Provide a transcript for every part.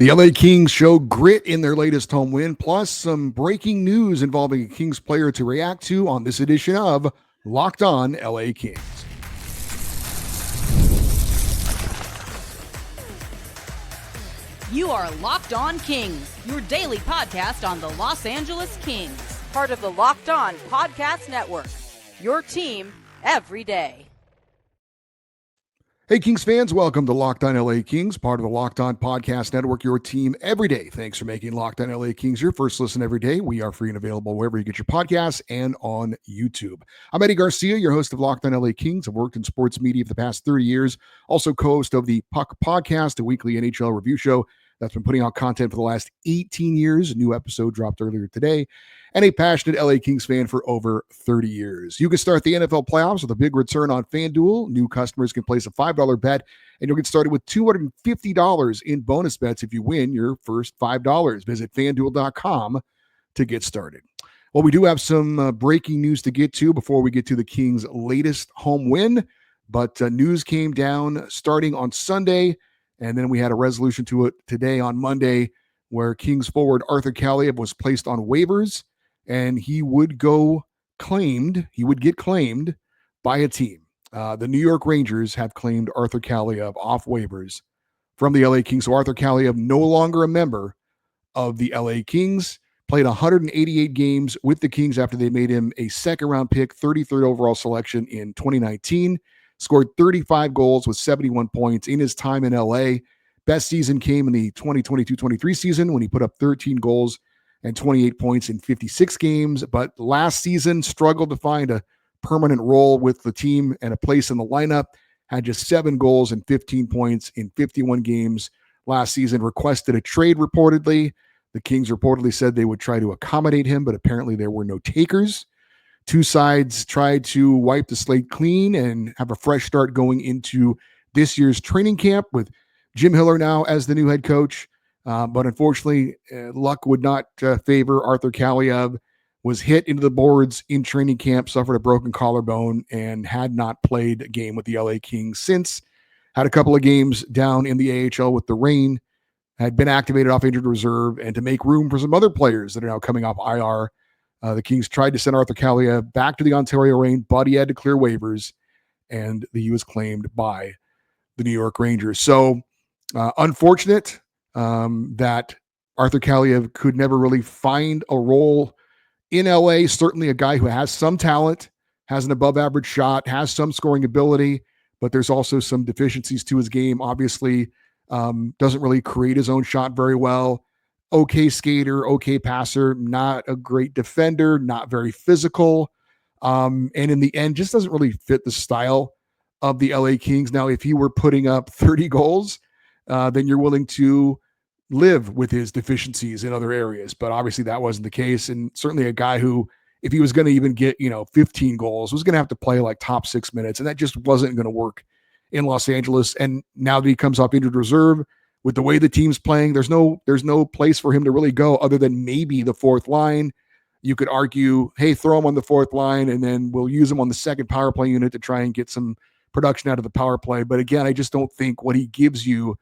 The LA Kings show grit in their latest home win, plus some breaking news involving a Kings player to react to on this edition of Locked On LA Kings. You are Locked On Kings, your daily podcast on the Los Angeles Kings, part of the Locked On Podcast Network, your team every day. Hey, Kings fans, welcome to Locked On LA Kings, part of the Locked On Podcast Network, your team every day. Thanks for making Locked On LA Kings your first listen every day. We are free and available wherever you get your podcasts and on YouTube. I'm Eddie Garcia, your host of Locked On LA Kings. I've worked in sports media for the past 30 years, also co-host of the Puck Podcast, a weekly NHL review show that's been putting out content for the last 18 years. A new episode dropped earlier today. And a passionate LA Kings fan for over 30 years. You can start the NFL playoffs with a big return on FanDuel. New customers can place a $5 bet, and you'll get started with $250 in bonus bets if you win your first $5. Visit FanDuel.com to get started. Well, we do have some breaking news to get to before we get to the Kings' latest home win. But news came down starting on Sunday, and then we had a resolution to it today on Monday, where Kings forward Arthur Kaliyev was placed on waivers, and he would get claimed by a team. The New York Rangers have claimed Arthur Kaliyev off waivers from the LA Kings. So Arthur Kaliyev, no longer a member of the LA Kings, played 188 games with the Kings after they made him a second-round pick, 33rd overall selection in 2019, scored 35 goals with 71 points in his time in LA. Best season came in the 2022-23 season when he put up 13 goals and 28 points in 56 games. But last season struggled to find a permanent role with the team and a place in the lineup. Had just 7 goals and 15 points in 51 games last season. Requested a trade reportedly. The Kings reportedly said they would try to accommodate him, but apparently there were no takers. Two sides tried to wipe the slate clean and have a fresh start going into this year's training camp with Jim Hiller now as the new head coach. But unfortunately, luck would not favor Arthur Kaliyev. Was hit into the boards in training camp, suffered a broken collarbone, and had not played a game with the LA Kings since. Had a couple of games down in the AHL with the Reign, had been activated off injured reserve, and to make room for some other players that are now coming off IR, the Kings tried to send Arthur Kaliyev back to the Ontario Reign, but he had to clear waivers, and he was claimed by the New York Rangers. So unfortunate that Arthur Kaliyev could never really find a role in LA. Certainly a guy who has some talent, has an above average shot, has some scoring ability, but there's also some deficiencies to his game. Obviously, doesn't really create his own shot very well. Okay skater, okay passer, not a great defender, not very physical. And in the end, just doesn't really fit the style of the LA Kings. Now, if he were putting up 30 goals, then you're willing to live with his deficiencies in other areas. But obviously that wasn't the case. And certainly a guy who, if he was going to even get, 15 goals, was going to have to play like top 6 minutes. And that just wasn't going to work in Los Angeles. And now that he comes off injured reserve, with the way the team's playing, there's no place for him to really go other than maybe the fourth line. You could argue, hey, throw him on the fourth line, and then we'll use him on the second power play unit to try and get some production out of the power play. But again, I just don't think what he gives you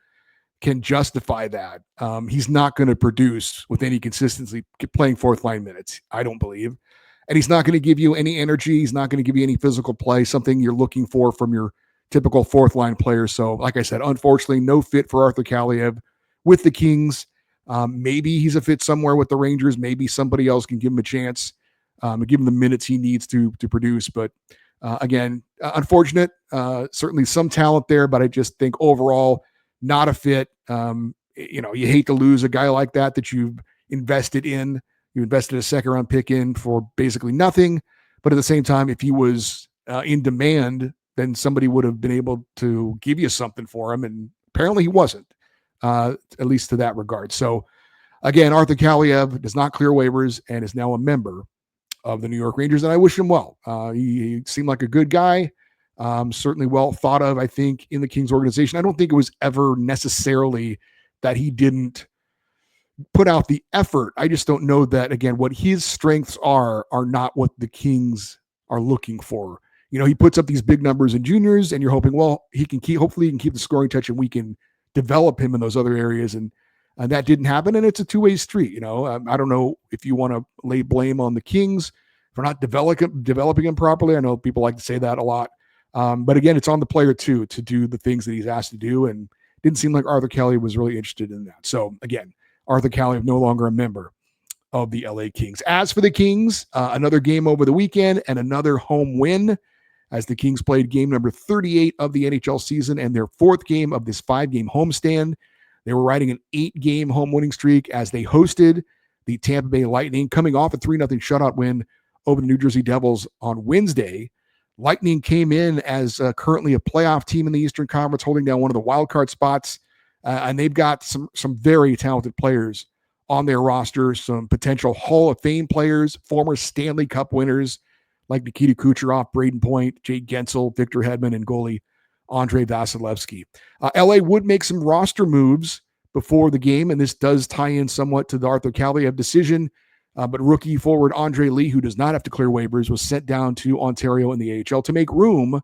can justify that. He's not going to produce with any consistency playing fourth line minutes, I don't believe. And he's not going to give you any energy. He's not going to give you any physical play, something you're looking for from your typical fourth line player. So like I said, unfortunately, no fit for Arthur Kaliyev with the Kings. Maybe he's a fit somewhere with the Rangers. Maybe somebody else can give him a chance and give him the minutes he needs to produce. But again, unfortunate, certainly some talent there, but I just think overall not a fit. You hate to lose a guy like that you've invested in. You invested a second round pick in for basically nothing. But at the same time, if he was in demand, then somebody would have been able to give you something for him. And apparently he wasn't, at least to that regard. So again, Arthur Kaliyev does not clear waivers and is now a member of the New York Rangers. And I wish him well. He seemed like a good guy, certainly well thought of, I think, in the Kings organization. I don't think it was ever necessarily that he didn't put out the effort. I just don't know that, again, what his strengths are not what the Kings are looking for. He puts up these big numbers in juniors, and you're hoping, well, hopefully he can keep the scoring touch, and we can develop him in those other areas. And And that didn't happen, and it's a two-way street. I don't know if you want to lay blame on the Kings for not developing him properly. I know people like to say that a lot. But again, it's on the player too to do the things that he's asked to do, and didn't seem like Arthur Kaliyev was really interested in that. So again, Arthur Kaliyev no longer a member of the LA Kings. As for the Kings, another game over the weekend and another home win as the Kings played game number 38 of the NHL season and their fourth game of this 5-game homestand. They were riding an 8-game home winning streak as they hosted the Tampa Bay Lightning, coming off a 3-0 shutout win over the New Jersey Devils on Wednesday. Lightning came in as currently a playoff team in the Eastern Conference, holding down one of the wildcard spots, and they've got some very talented players on their roster, some potential Hall of Fame players, former Stanley Cup winners like Nikita Kucherov, Braden Point, Jake Gensel, Victor Hedman, and goalie Andrei Vasilevsky. LA would make some roster moves before the game, and this does tie in somewhat to the Arthur Kaliyev decision. But rookie forward Andre Lee, who does not have to clear waivers, was sent down to Ontario in the AHL to make room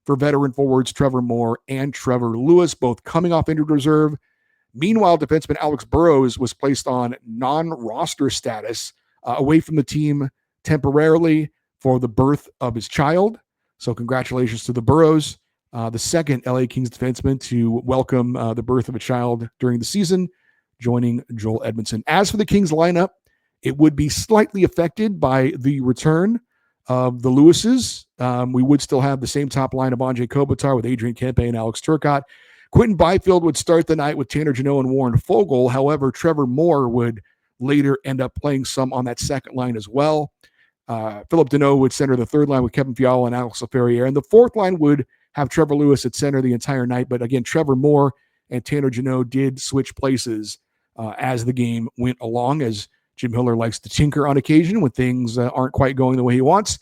for veteran forwards Trevor Moore and Trevor Lewis, both coming off injured reserve. Meanwhile, defenseman Alex Burrows was placed on non-roster status away from the team temporarily for the birth of his child. So congratulations to the Burrows, the second LA Kings defenseman to welcome the birth of a child during the season, joining Joel Edmundson. As for the Kings lineup, it would be slightly affected by the return of the Lewises. We would still have the same top line of Andrei Kopitar with Adrian Kempe and Alex Turcotte. Quentin Byfield would start the night with Tanner Jeannot and Warren Foegele. However, Trevor Moore would later end up playing some on that second line as well. Philip Deneau would center the third line with Kevin Fiala and Alex Laferriere. And the fourth line would have Trevor Lewis at center the entire night. But again, Trevor Moore and Tanner Jeannot did switch places as the game went along, as Jim Hiller likes to tinker on occasion when things aren't quite going the way he wants.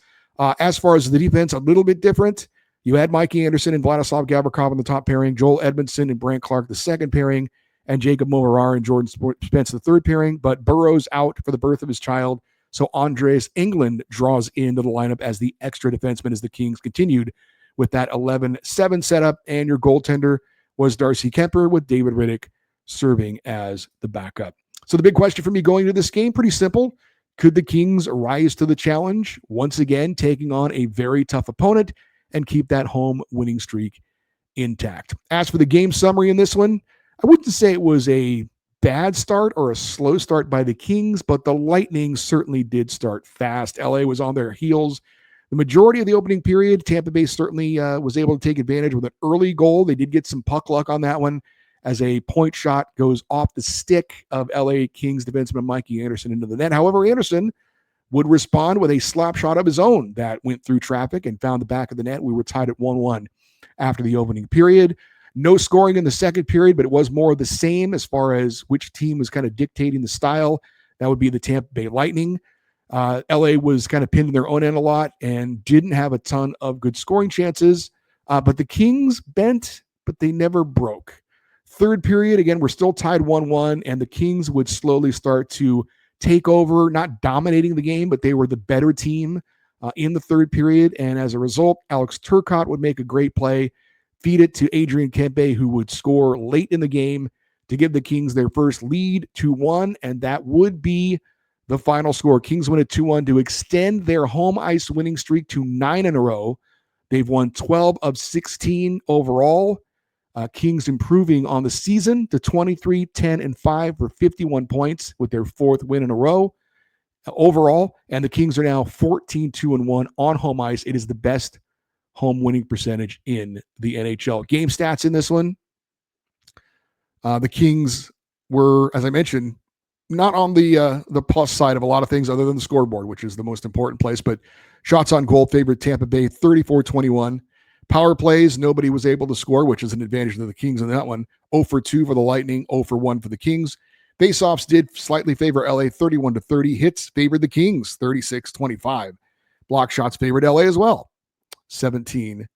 As far as the defense, a little bit different. You had Mikey Anderson and Vladislav Gavrikov in the top pairing, Joel Edmundson and Brant Clark the second pairing, and Jacob Moverar and Jordan Spence the third pairing. But Burrows out for the birth of his child, so Andreas Englund draws into the lineup as the extra defenseman as the Kings continued with that 11-7 setup. And your goaltender was Darcy Kemper with David Riddick serving as the backup. So the big question for me going into this game, pretty simple. Could the Kings rise to the challenge, once again taking on a very tough opponent, and keep that home winning streak intact? As for the game summary in this one, I wouldn't say it was a bad start or a slow start by the Kings, but the Lightning certainly did start fast. LA was on their heels the majority of the opening period. Tampa Bay certainly was able to take advantage with an early goal. They did get some puck luck on that one as a point shot goes off the stick of LA Kings defenseman Mikey Anderson into the net. However, Anderson would respond with a slap shot of his own that went through traffic and found the back of the net. We were tied at 1-1 after the opening period. No scoring in the second period, but it was more of the same as far as which team was kind of dictating the style. That would be the Tampa Bay Lightning. LA was kind of pinned in their own end a lot and didn't have a ton of good scoring chances. But the Kings bent, but they never broke. Third period, again, we're still tied 1-1, and the Kings would slowly start to take over, not dominating the game, but they were the better team in the third period. And as a result, Alex Turcotte would make a great play, feed it to Adrian Kempe, who would score late in the game to give the Kings their first lead, 2-1, and that would be the final score. Kings win at 2-1 to extend their home ice winning streak to 9 in a row. They've won 12 of 16 overall. Kings improving on the season to 23-10-5 for 51 points with their fourth win in a row overall. And the Kings are now 14-2-1 on home ice. It is the best home winning percentage in the NHL. Game stats in this one. The Kings were, as I mentioned, not on the plus side of a lot of things other than the scoreboard, which is the most important place. But shots on goal favored Tampa Bay 34-21. Power plays, nobody was able to score, which is an advantage to the Kings in that one. 0 for 2 for the Lightning, 0 for 1 for the Kings. Faceoffs did slightly favor LA, 31-30. Hits favored the Kings, 36-25. Block shots favored LA as well, 17-16.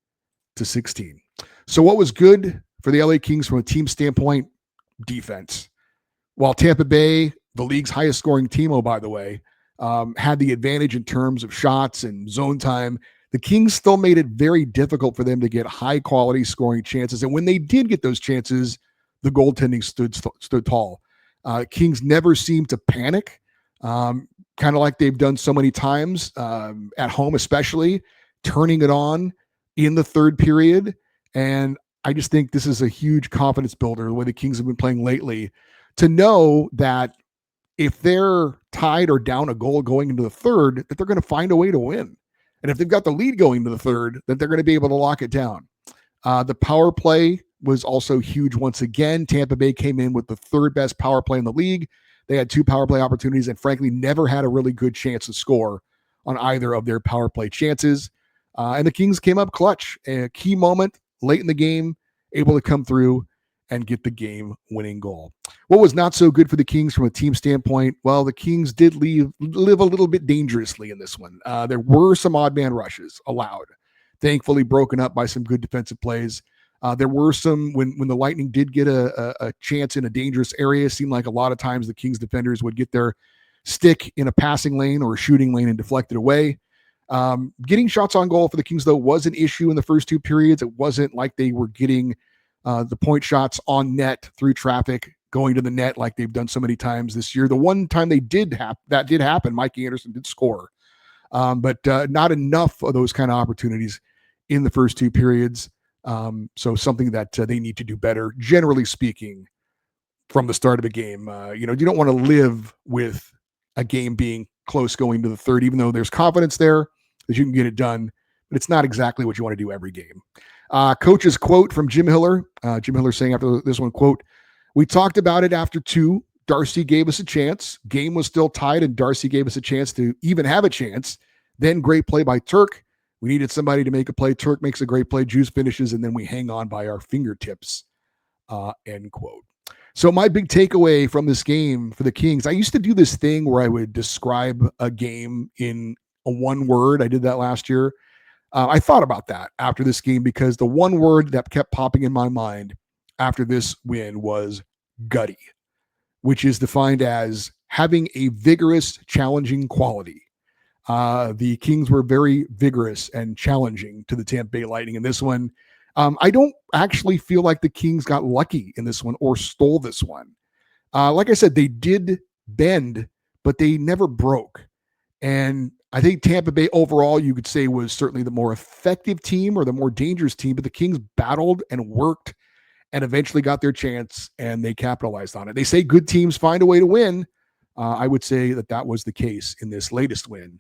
So what was good for the LA Kings from a team standpoint? Defense. While Tampa Bay, the league's highest scoring team, oh, by the way, had the advantage in terms of shots and zone time, the Kings still made it very difficult for them to get high-quality scoring chances. And when they did get those chances, the goaltending stood tall. Kings never seem to panic, kind of like they've done so many times at home, especially turning it on in the third period. And I just think this is a huge confidence builder, the way the Kings have been playing lately, to know that if they're tied or down a goal going into the third, that they're going to find a way to win. And if they've got the lead going into the third, that they're going to be able to lock it down. The power play was also huge once again. Tampa Bay came in with the third best power play in the league. They had 2 power play opportunities and frankly never had a really good chance to score on either of their power play chances. And the Kings came up clutch. A key moment late in the game, able to come through and get the game-winning goal. What was not so good for the Kings from a team standpoint? Well, the Kings did live a little bit dangerously in this one. There were some odd man rushes allowed, thankfully broken up by some good defensive plays. There were some, when the Lightning did get a chance in a dangerous area, it seemed like a lot of times the Kings defenders would get their stick in a passing lane or a shooting lane and deflect it away. Getting shots on goal for the Kings, though, was an issue in the first 2 periods. It wasn't like they were getting the point shots on net through traffic going to the net like they've done so many times this year. The one time that did happen, Mikey Anderson did score, but not enough of those kind of opportunities in the first 2 periods. So something that they need to do better, generally speaking, from the start of a game. You don't want to live with a game being close going to the third, even though there's confidence there that you can get it done, but it's not exactly what you want to do every game. Coach's quote from Jim Hiller. Jim Hiller saying after this one, quote, "We talked about it after 2. Darcy gave us a chance. Game was still tied, and Darcy gave us a chance to even have a chance. Then great play by Turk. We needed somebody to make a play. Turk makes a great play. Juice finishes, and then we hang on by our fingertips." End quote. So my big takeaway from this game for the Kings, I used to do this thing where I would describe a game in a one word. I did that last year. I thought about that after this game because the one word that kept popping in my mind after this win was gutty, which is defined as having a vigorous, challenging quality. The Kings were very vigorous and challenging to the Tampa Bay Lightning in this one. I don't actually feel like the Kings got lucky in this one or stole this one. Like I said, they did bend, but they never broke. And I think Tampa Bay overall, you could say, was certainly the more effective team or the more dangerous team, but the Kings battled and worked and eventually got their chance and they capitalized on it. They say good teams find a way to win. I would say that was the case in this latest win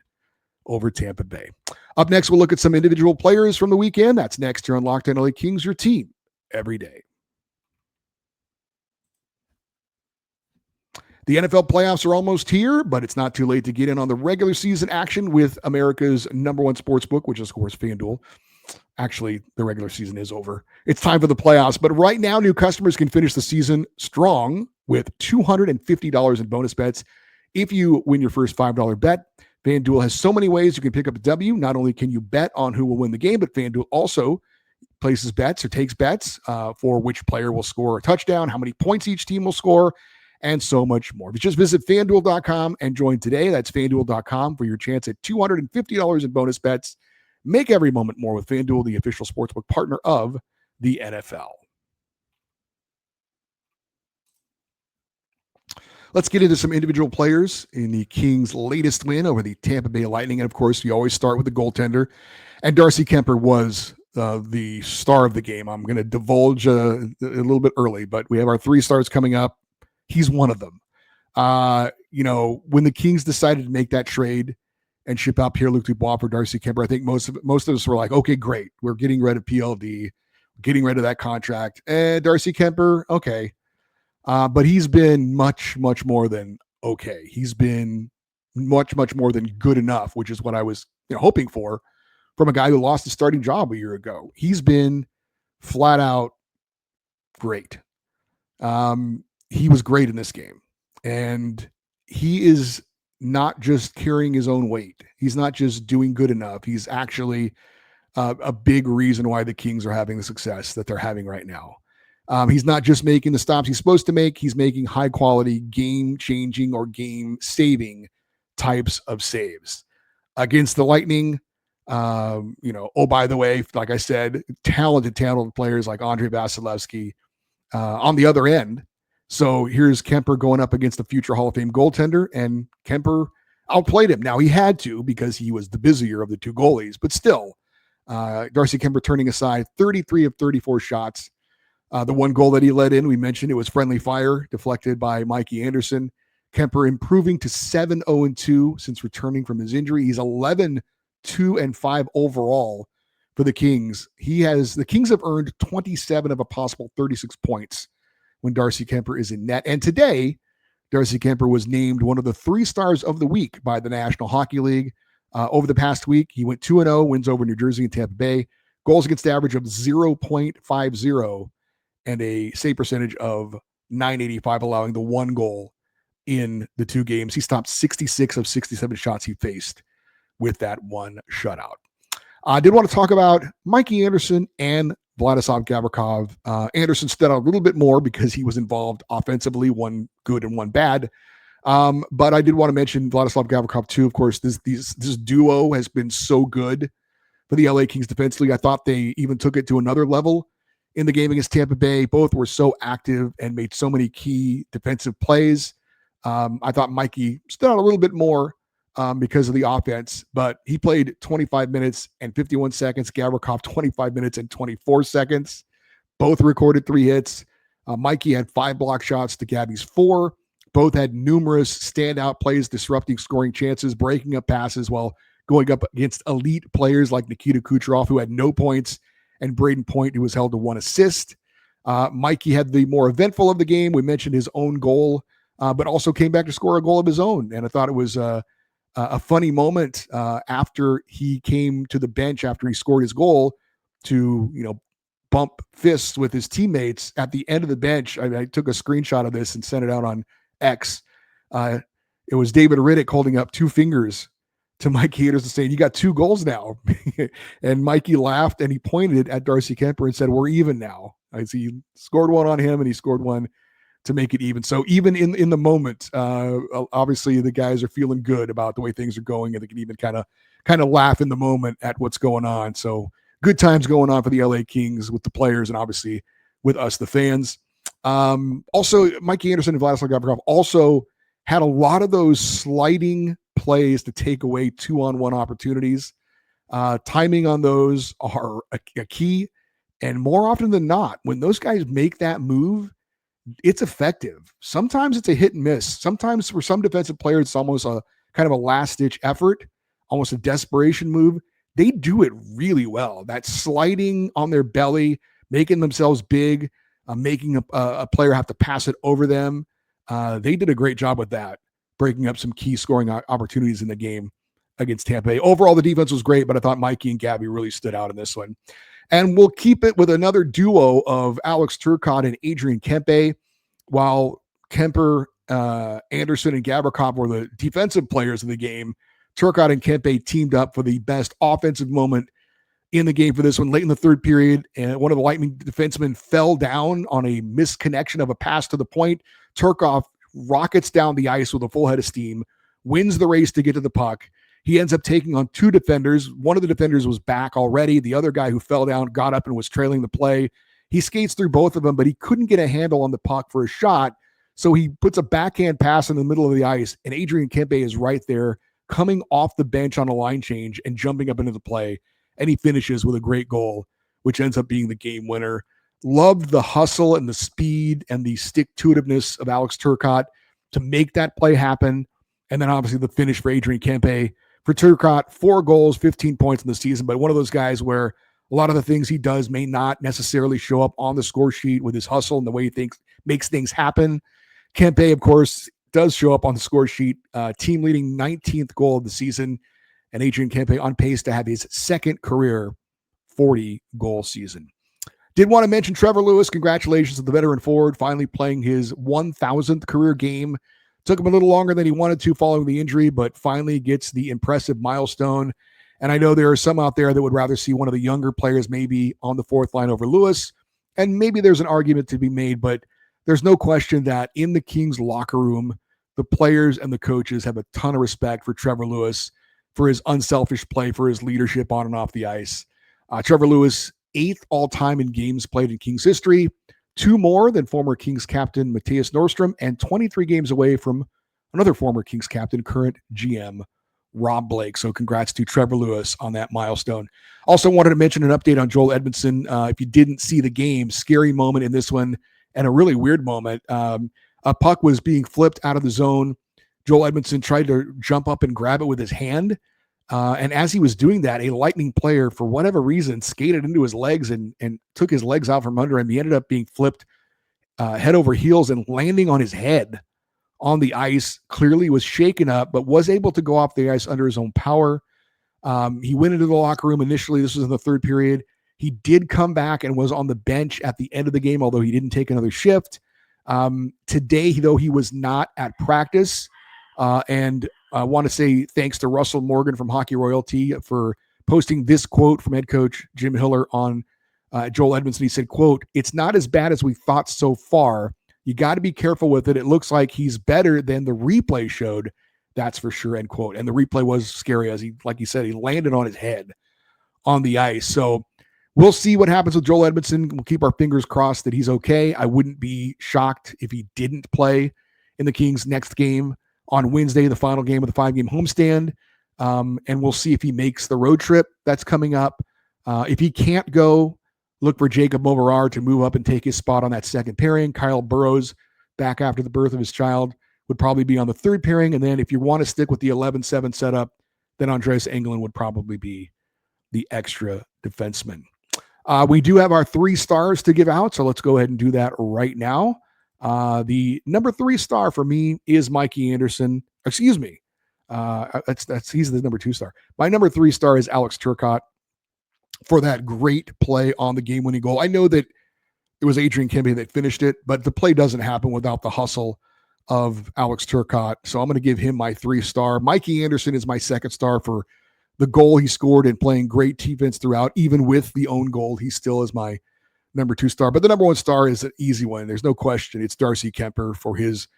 over Tampa Bay. Up next, we'll look at some individual players from the weekend. That's next here on Locked On LA Kings, your team every day. The NFL playoffs are almost here, but it's not too late to get in on the regular season action with America's number one sports book, which is, of course, FanDuel. Actually, the regular season is over. It's time for the playoffs. But right now, new customers can finish the season strong with $250 in bonus bets if you win your first $5 bet. FanDuel has so many ways you can pick up a W. Not only can you bet on who will win the game, but FanDuel also places bets or takes bets for which player will score a touchdown, how many points each team will score, and so much more. If you just visit FanDuel.com and join today, that's FanDuel.com for your chance at $250 in bonus bets. Make every moment more with FanDuel, the official sportsbook partner of the NFL. Let's get into some individual players in the Kings' latest win over the Tampa Bay Lightning. And, of course, we always start with the goaltender. And Darcy Kuemper was the star of the game. I'm going to divulge a little bit early, but we have our 3 stars coming up. He's one of them. When the Kings decided to make that trade and ship out Pierre-Luc Dubois for Darcy Kuemper, I think most of us were like, okay, great. We're getting rid of PLD, getting rid of that contract. And Darcy Kuemper, okay. But he's been much, much more than okay. He's been much, much more than good enough, which is what I was hoping for from a guy who lost his starting job a year ago. He's been flat out great. He was great in this game. And he is not just carrying his own weight. He's not just doing good enough. He's actually a big reason why the Kings are having the success that they're having right now. He's not just making the stops he's supposed to make. He's making high quality, game-changing or game-saving types of saves. Against the Lightning, by the way, like I said, talented players like Andrei Vasilevsky. On the other end, So here's Kemper going up against the future Hall of Fame goaltender, and Kemper outplayed him. Now, he had to because he was the busier of the two goalies, but still, Darcy Kemper turning aside 33 of 34 shots. The one goal that he let in, we mentioned it was friendly fire deflected by Mikey Anderson. Kemper improving to 7-0-2 since returning from his injury. He's 11-2-5 overall for the Kings. The Kings have earned 27 of a possible 36 points when Darcy Kemper is in net. And today, Darcy Kemper was named one of the 3 stars of the week by the National Hockey League. Over the past week, he went 2-0, wins over New Jersey and Tampa Bay, goals against average of 0.50, and a save percentage of .985, allowing the 1 goal in the 2 games. He stopped 66 of 67 shots he faced with that 1 shutout. I did want to talk about Mikey Anderson and Vladislav Gavrikov. Anderson stood out a little bit more because he was involved offensively, 1 good and 1 bad. But I did want to mention Vladislav Gavrikov too. Of course, this duo has been so good for the LA Kings defensively. I thought they even took it to another level in the game against Tampa Bay. Both were so active and made so many key defensive plays. I thought Mikey stood out a little bit more because of the offense, but he played 25 minutes and 51 seconds. Gavrikov 25 minutes and 24 seconds. Both recorded 3 hits. Mikey had 5 block shots to Gabby's 4. Both had numerous standout plays, disrupting scoring chances, breaking up passes while going up against elite players like Nikita Kucherov, who had no points, and Braden Point, who was held to 1 assist. Mikey had the more eventful of the game. We mentioned his own goal, but also came back to score a goal of his own. And I thought it was a funny moment after he came to the bench after he scored his goal to, bump fists with his teammates at the end of the bench. I took a screenshot of this and sent it out on X. It was David Riddick holding up 2 fingers to Mikey Anderson saying, "You got 2 goals now." And Mikey laughed and he pointed at Darcy Kemper and said, "We're even now." I see he scored 1 on him and he scored 1 to make it even. So even in the moment, obviously the guys are feeling good about the way things are going, and they can even kind of laugh in the moment at what's going on. So good times going on for the LA Kings with the players and obviously with us, the fans. Also, Mikey Anderson and Vladislav Gavrikov also had a lot of those sliding plays to take away 2-on-1 opportunities. Timing on those are a key. And more often than not, when those guys make that move, it's effective. Sometimes it's a hit and miss. Sometimes for some defensive players, it's almost a kind of a last-ditch effort, almost a desperation move. They do it really well. That sliding on their belly, making themselves big, making a player have to pass it over them. They did a great job with that, breaking up some key scoring opportunities in the game against Tampa Bay. Overall, the defense was great, but I thought Mikey and Gabby really stood out in this one. And we'll keep it with another duo of Alex Turcotte and Adrian Kempe. While Kemper, Anderson, and Gavrikov were the defensive players of the game, Turcotte and Kempe teamed up for the best offensive moment in the game for this one. Late in the 3rd period, and one of the Lightning defensemen fell down on a misconnection of a pass to the point. Turcotte rockets down the ice with a full head of steam, wins the race to get to the puck. He ends up taking on 2 defenders. One of the defenders was back already. The other guy who fell down got up and was trailing the play. He skates through both of them, but he couldn't get a handle on the puck for a shot. So he puts a backhand pass in the middle of the ice, and Adrian Kempe is right there coming off the bench on a line change and jumping up into the play. And he finishes with a great goal, which ends up being the game winner. Loved the hustle and the speed and the stick-to-itiveness of Alex Turcotte to make that play happen. And then obviously the finish for Adrian Kempe. For Turcotte, 4 goals, 15 points in the season, but one of those guys where a lot of the things he does may not necessarily show up on the score sheet with his hustle and the way he makes things happen. Kempe, of course, does show up on the score sheet, team leading 19th goal of the season, and Adrian Kempe on pace to have his 2nd career 40-goal season. Did want to mention Trevor Lewis. Congratulations to the veteran forward, finally playing his 1,000th career game. Took him a little longer than he wanted to following the injury, but finally gets the impressive milestone. And I know there are some out there that would rather see one of the younger players maybe on the 4th line over Lewis. And maybe there's an argument to be made, but there's no question that in the Kings locker room, the players and the coaches have a ton of respect for Trevor Lewis, for his unselfish play, for his leadership on and off the ice. Trevor Lewis, 8th all-time in games played in Kings history, 2 more than former Kings captain Matthias Nordstrom, and 23 games away from another former Kings captain, current GM Rob Blake. So congrats to Trevor Lewis on that milestone. Also wanted to mention an update on Joel Edmundson. If you didn't see the game, scary moment in this one and a really weird moment. A puck was being flipped out of the zone. Joel Edmundson tried to jump up and grab it with his hand. And as he was doing that, a Lightning player, for whatever reason, skated into his legs and took his legs out from under him. He ended up being flipped head over heels and landing on his head on the ice. Clearly was shaken up, but was able to go off the ice under his own power. He went into the locker room initially. This was in the third period. He did come back and was on the bench at the end of the game, although he didn't take another shift. Today, though, he was not at practice. And I want to say thanks to Russell Morgan from Hockey Royalty for posting this quote from head coach Jim Hiller on Joel Edmundson. He said, quote, "It's not as bad as we thought so far. You got to be careful with it. It looks like he's better than the replay showed. That's for sure," end quote. And the replay was scary, as he, like he said, he landed on his head on the ice. So we'll see what happens with Joel Edmundson. We'll keep our fingers crossed that he's okay. I wouldn't be shocked if he didn't play in the Kings' next game on Wednesday, the final game of the 5-game homestand. And we'll see if he makes the road trip that's coming up. If he can't go, look for Jacob Moverar to move up and take his spot on that second pairing. Kyle Burrows, back after the birth of his child, would probably be on the third pairing. And then if you want to stick with the 11-7 setup, then Andreas Englund would probably be the extra defenseman. We do have our 3 stars to give out, so let's go ahead and do that right now. The number 3 star for me is Mikey Anderson. Excuse me. He's the number 2 star. My number 3 star is Alex Turcotte for that great play on the game-winning goal. I know that it was Adrian Kempe that finished it, but the play doesn't happen without the hustle of Alex Turcotte. So I'm going to give him my 3 star. Mikey Anderson is my 2nd star for the goal he scored and playing great defense throughout. Even with the own goal, he still is my number 2 star. But the number 1 star is an easy one. There's no question. It's Darcy Kemper for his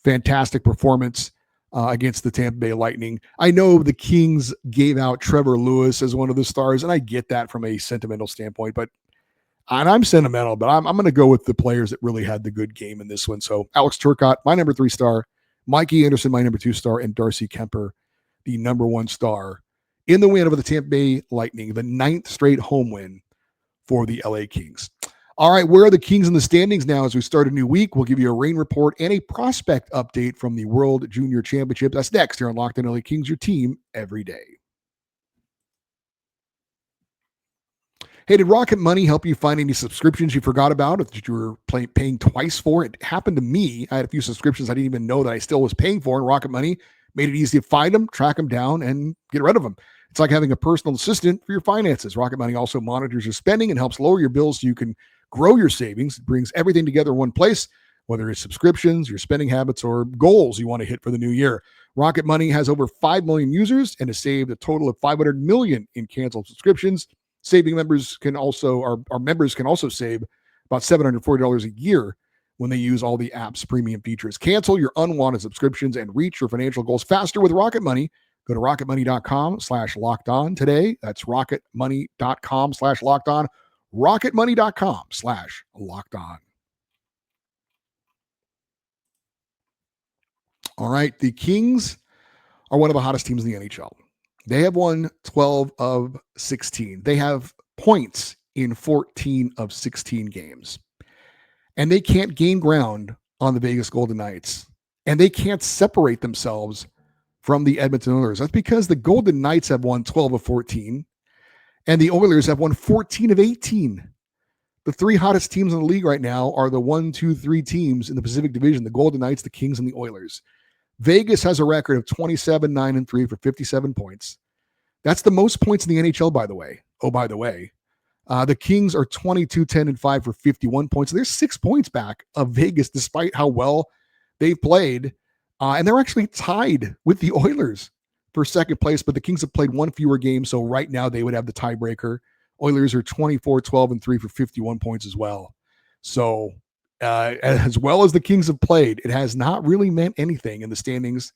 fantastic performance against the Tampa Bay Lightning. I know the Kings gave out Trevor Lewis as one of the stars, and I get that from a sentimental standpoint, and I'm sentimental, but I'm going to go with the players that really had the good game in this one. So Alex Turcotte, my number 3 star, Mikey Anderson, my number 2 star, and Darcy Kemper, the number 1 star in the win over the Tampa Bay Lightning, the 9th straight home win for the LA Kings. All right, where are the Kings in the standings now as we start a new week? We'll give you a rain report and a prospect update from the World Junior Championship. That's next here on Locked On LA Kings, your team every day. Hey, did Rocket Money help you find any subscriptions you forgot about that you were paying twice for? It happened to me. I had a few subscriptions I didn't even know that I still was paying for, and Rocket Money made it easy to find them, track them down, and get rid of them. It's like having a personal assistant for your finances. Rocket Money also monitors your spending and helps lower your bills so you can grow your savings. It brings everything together in one place, whether it's subscriptions, your spending habits, or goals you want to hit for the new year. Rocket Money has over 5 million users and has saved a total of 500 million in canceled subscriptions. Our members can also save about $740 a year when they use all the app's premium features. Cancel your unwanted subscriptions and reach your financial goals faster with Rocket Money. Go to rocketmoney.com/lockedon today. That's rocketmoney.com/lockedon. rocketmoney.com/lockedon. All right. The Kings are one of the hottest teams in the NHL. They have won 12 of 16. They have points in 14 of 16 games. And they can't gain ground on the Vegas Golden Knights. And they can't separate themselves from the Edmonton Oilers. That's because the Golden Knights have won 12 of 14. And the Oilers have won 14 of 18. The 3 hottest teams in the league right now are the 1, 2, 3 teams in the Pacific Division, the Golden Knights, the Kings, and the Oilers. Vegas has a record of 27, 9, and 3 for 57 points. That's the most points in the NHL, by the way. Oh, by the way. The Kings are 22, 10, and 5 for 51 points. So they're 6 points back of Vegas, despite how well they've played. And they're actually tied with the Oilers for second place, but the Kings have played 1 fewer game, so right now they would have the tiebreaker. Oilers are 24, 12, and 3 for 51 points as well. So as well as the Kings have played, it has not really meant anything in the standings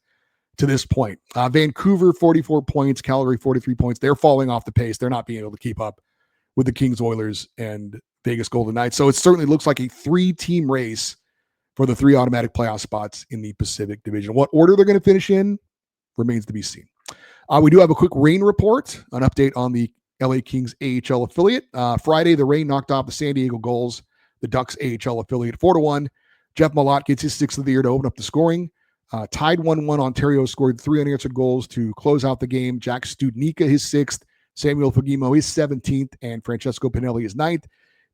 to this point. Vancouver, 44 points, Calgary, 43 points. They're falling off the pace. They're not being able to keep up with the Kings, Oilers, and Vegas Golden Knights. So it certainly looks like a 3-team race for the 3 automatic playoff spots in the Pacific Division. What order they're going to finish in remains to be seen. We do have a quick rain report, an update on the LA Kings AHL affiliate. Friday, the Reign knocked off the San Diego Gulls, the Ducks AHL affiliate, 4-1. Jeff Malott gets his 6th of the year to open up the scoring. Tied 1-1. Ontario scored 3 unanswered goals to close out the game. Jack Studnicka, his 6th. Samuel Fagemo, his 17th. And Francesco Pinelli, his 9th.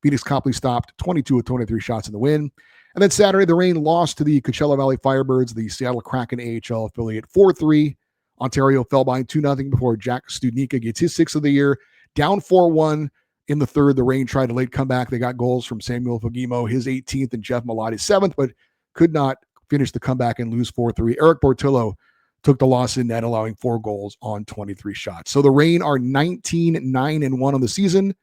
Phoenix Copley stopped 22 of 23 shots in the win. And then Saturday, the Reign lost to the Coachella Valley Firebirds, the Seattle Kraken AHL affiliate, 4-3. Ontario fell behind 2-0 before Jack Studnicka gets his 6th of the year. Down 4-1 in the third. The Reign tried a late comeback. They got goals from Samuel Fagemo, his 18th, and Jeff Malott, his 7th, but could not finish the comeback and lose 4-3. Eric Portillo took the loss in net, allowing 4 goals on 23 shots. So the Reign are 19-9-1 on the season,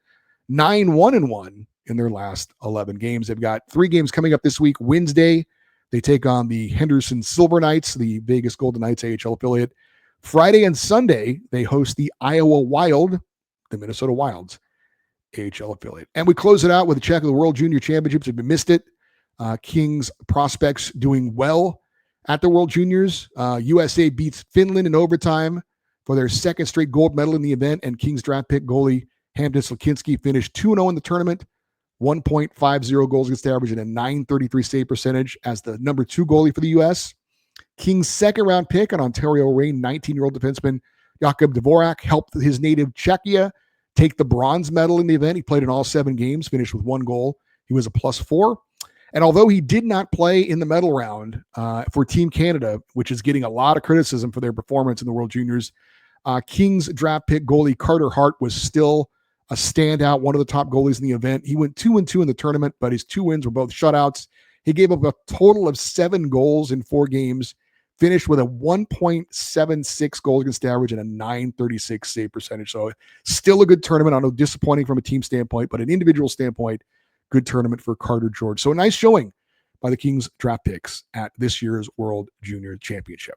9-1-1 in their last 11 games. They've got 3 games coming up this week. Wednesday, they take on the Henderson Silver Knights, the Vegas Golden Knights AHL affiliate. Friday and Sunday, they host the Iowa Wild, the Minnesota Wild's AHL affiliate. And we close it out with a check of the World Junior Championships. If you missed it, Kings prospects doing well at the World Juniors. USA beats Finland in overtime for their 2nd straight gold medal in the event, and Kings draft pick goalie Hampton Slakinski finished 2-0 in the tournament, 1.50 goals against average and a .933 save percentage as the number 2 goalie for the U.S. Kings' 2nd-round pick, an Ontario Reign 19-year-old defenseman, Jakub Dvorak, helped his native Czechia take the bronze medal in the event. He played in all 7 games, finished with 1 goal. He was a +4. And although he did not play in the medal round for Team Canada, which is getting a lot of criticism for their performance in the World Juniors, Kings draft pick goalie Carter Hart was still a standout, one of the top goalies in the event. He went 2-2 in the tournament, but his 2 wins were both shutouts. He gave up a total of 7 goals in 4 games, finished with a 1.76 goals against average and a .936 save percentage. So still a good tournament. I know disappointing from a team standpoint, but an individual standpoint, good tournament for Carter George. So a nice showing by the Kings draft picks at this year's World Junior Championship.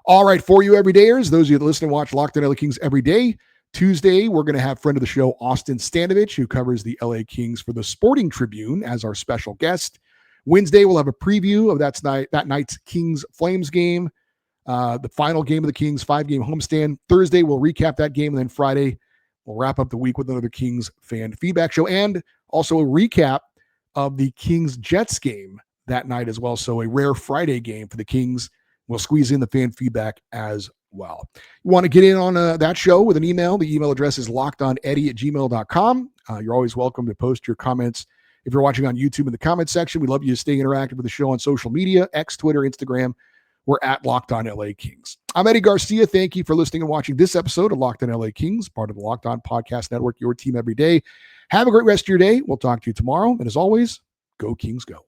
All right, for you everydayers, those of you that listen and watch Locked On LA Kings every day, Tuesday, we're going to have friend of the show, Austin Stanovich, who covers the LA Kings for the Sporting Tribune as our special guest. Wednesday, we'll have a preview of that night's Kings-Flames game, the final game of the Kings' 5-game homestand. Thursday, we'll recap that game, and then Friday, we'll wrap up the week with another Kings fan feedback show, and also a recap of the Kings-Jets game that night as well. So a rare Friday game for the Kings. We'll squeeze in the fan feedback as well. You want to get in on that show with an email? The email address is lockedoneddie@gmail.com. You're always welcome to post your comments. If you're watching on YouTube in the comment section, we'd love you to stay interactive with the show on social media, X, Twitter, Instagram. We're at Locked On LA Kings. I'm Eddie Garcia. Thank you for listening and watching this episode of Locked On LA Kings, part of the Locked On Podcast Network, your team every day. Have a great rest of your day. We'll talk to you tomorrow. And as always, go Kings go.